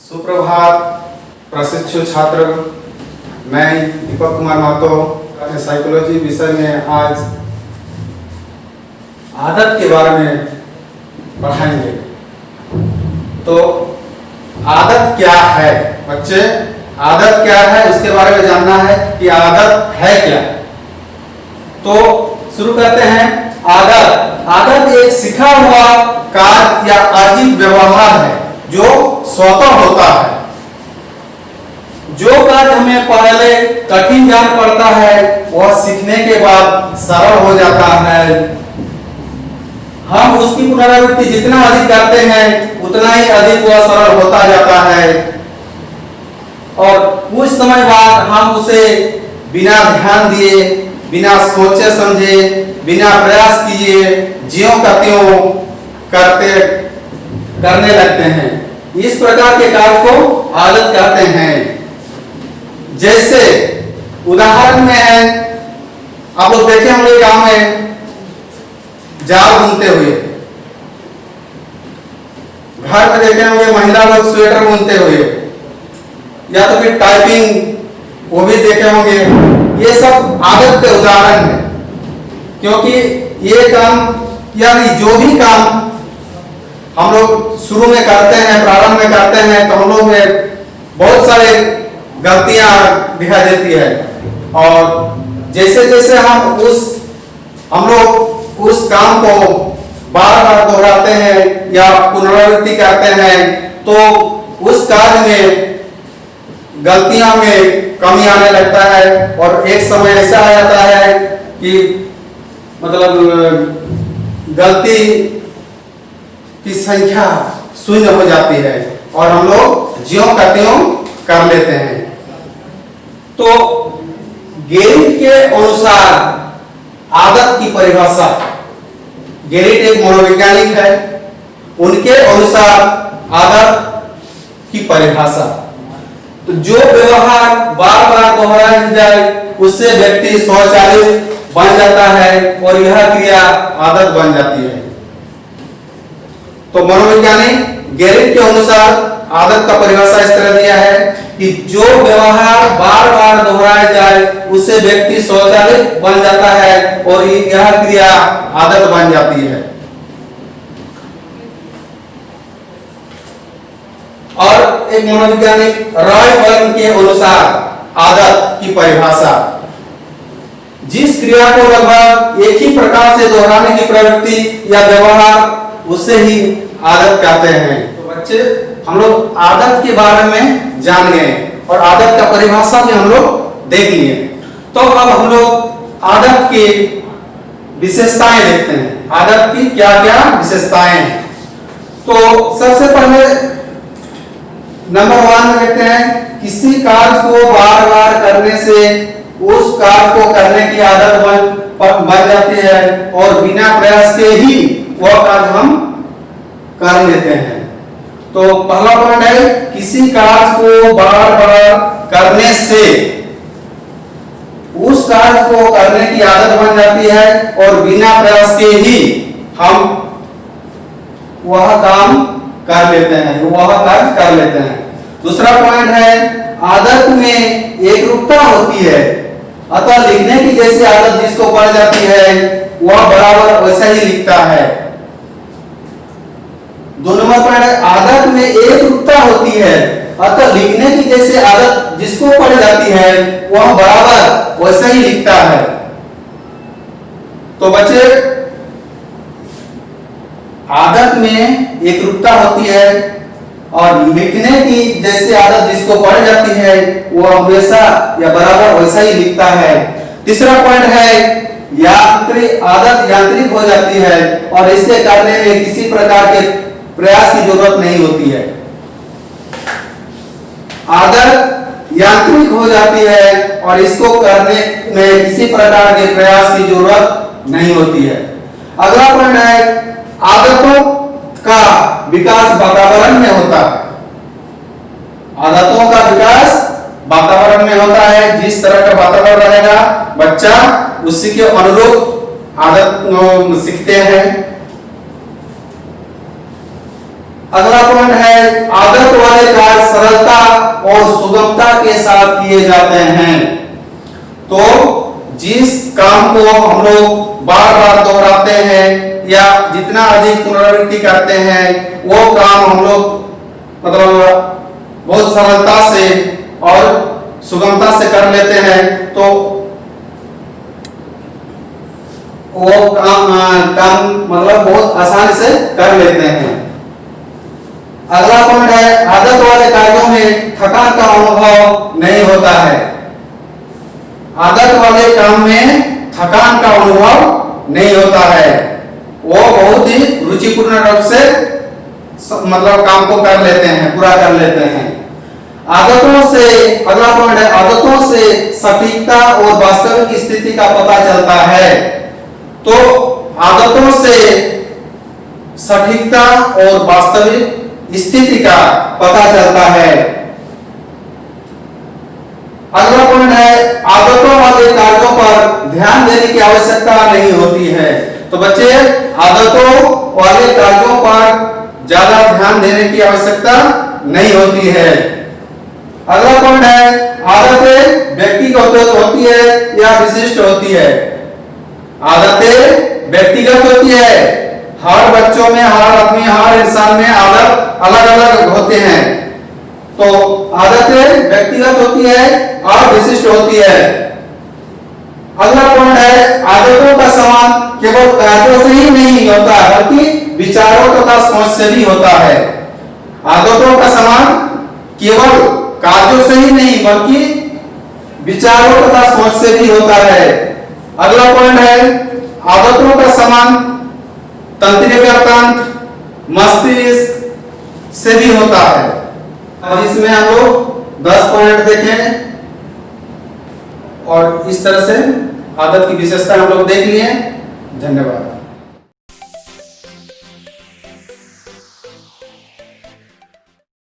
सुप्रभात प्रशिक्षु छात्र, मैं दीपक कुमार महतो साइकोलॉजी विषय में आज आदत के बारे में पढ़ाएंगे। तो आदत क्या है बच्चे, आदत क्या है उसके बारे में जानना है कि आदत है क्या। तो शुरू करते हैं। आदत एक सिखा हुआ कार्य या अर्जित व्यवहार है जो स्वतः होता है। जो कार्य हमें पहले कठिन जान पड़ता है वह सीखने के बाद सरल हो जाता है। हम उसकी पुनरावृत्ति जितना अधिक करते हैं उतना ही अधिक वह सरल होता जाता है और कुछ समय बाद हम उसे बिना ध्यान दिए, बिना सोचे समझे, बिना प्रयास किए ज्यों का त्यों करने लगते हैं। इस प्रकार के कार्य को आदत कहते हैं। जैसे उदाहरण में है, आप लोग देखे होंगे गांव में जाल बुनते हुए, घर में देखे होंगे महिला लोग स्वेटर बुनते हुए, या तो फिर टाइपिंग वो भी देखे होंगे। ये सब आदत के उदाहरण है, क्योंकि ये काम यानी जो भी काम हम लोग शुरू में करते हैं, प्रारंभ में करते हैं, तो हम लोग में बहुत सारे गलतियां दिखाई देती है और जैसे जैसे हम लोग उस काम को बार बार दोहराते हैं या पुनरावृत्ति करते हैं तो उस कार्य में गलतियां में कमी आने लगता है और एक समय ऐसा आ जाता है कि मतलब गलती की संख्या शून्य हो जाती है और हम लोग ज्यों का त्यों कर लेते हैं। तो गेरिट के अनुसार आदत की परिभाषा, गेरिट एक मनोवैज्ञानिक है, उनके अनुसार आदत की परिभाषा, तो जो व्यवहार बार बार दोहराया जाए उससे व्यक्ति स्वचालित बन जाता है और यह क्रिया आदत बन जाती है। तो मनोवैज्ञानिक गेरिट के अनुसार आदत का परिभाषा इस तरह दिया है कि जो व्यवहार बार बार दोहराया जाए उससे व्यक्ति स्वचालित बन जाता है और यह क्रिया आदत बन जाती है। और एक मनोवैज्ञानिक रॉयबर्न के अनुसार आदत की परिभाषा, जिस क्रिया को लगभग एक ही प्रकार से दोहराने की प्रवृत्ति या व्यवहार उससे ही आदत कहते हैं। तो बच्चे हम लोग आदत के बारे में जान गए और आदत का परिभाषा भी हम लोग देख लिए। तो अब हम लोग आदत की विशेषताएं देखते हैं। आदत की क्या क्या विशेषताएं हैं। तो सबसे पहले नंबर 1 में देखते हैं, किसी कार्य को बार बार करने से उस कार्य को करने की आदत बन जाती है और बिना प्रयास के ही वह कार्य हम कर लेते हैं। तो पहला पॉइंट है, किसी कार्य को बार बार करने से उस कार्य को करने की आदत बन जाती है और बिना प्रयास के ही हम वह काम कर लेते हैं, वह कार्य कर लेते हैं। दूसरा पॉइंट है, आदत में एकरूपता होती है, अतः लिखने की जैसी आदत जिसको पड़ जाती है वह बराबर वैसा ही लिखता है। 2 नंबर पॉइंट है, आदत में एकरूपता होती है, अतः लिखने की जैसी आदत जिसको पड़ जाती है वह बराबर वैसा ही लिखता है। तो बच्चे आदत में एकरूपता होती है और लिखने की जैसी आदत जिसको पड़ जाती है वह हमेशा या बराबर वैसा ही लिखता है। तीसरा पॉइंट है, आदत यांत्रिक हो जाती है और इसे करने में किसी प्रकार के प्रयास की जरूरत नहीं होती है। आदत यांत्रिक हो जाती है और इसको करने में किसी प्रकार के प्रयास की जरूरत नहीं होती है। अगला पॉइंट है, आदतों का विकास वातावरण में होता है। आदतों का विकास वातावरण में होता है। जिस तरह का वातावरण रहेगा बच्चा उसी के अनुरूप आदत सीखते हैं। अगला पॉइंट है आदत वाले कार्य सरलता और सुगमता के साथ किए जाते हैं। तो जिस काम को हम लोग बार बार दोहराते हैं या जितना अधिक पुनरावृत्ति करते हैं वो काम हम लोग मतलब बहुत सरलता से और सुगमता से कर लेते हैं, तो वो काम मतलब बहुत आसानी से कर लेते हैं। अगला पॉइंट है आदत वाले कार्यों में थकान का अनुभव नहीं होता है। आदत वाले काम में थकान का अनुभव नहीं होता है, वो बहुत ही रुचिपूर्ण रूप से मतलब काम को कर लेते हैं, पूरा कर लेते हैं। आदतों से अगला पॉइंट है आदतों से सटीकता और वास्तविक स्थिति का पता चलता है। तो आदतों से सटीकता और वास्तविक स्थिति का पता चलता है। अगला पॉइंट है आदतों वाले कार्यों पर ध्यान देने की आवश्यकता नहीं होती है। तो बच्चे आदतों वाले कार्यों पर ज्यादा ध्यान देने की आवश्यकता नहीं होती है। अगला पॉइंट है आदतें व्यक्तिगत होती है या विशिष्ट होती है। आदतें व्यक्तिगत होती है, हर बच्चों में, हर आदमी, हर इंसान में आदत अलग अलग होते हैं। तो आदतें व्यक्तिगत होती है और विशिष्ट होती है। अगला पॉइंट है आदतों का समान केवल कार्यों से ही नहीं होता बल्कि विचारों तथा सोच से भी होता है। आदतों का समान केवल कार्यों से ही नहीं बल्कि विचारों तथा सोच से भी होता है। अगला पॉइंट है आदतों का समान तंत्रिका तंत्र, मस्तिष्क से भी होता है। और इसमें हम लोग 10 पॉइंट देखें और इस तरह से आदत की विशेषता हम लोग देख लिए। धन्यवाद।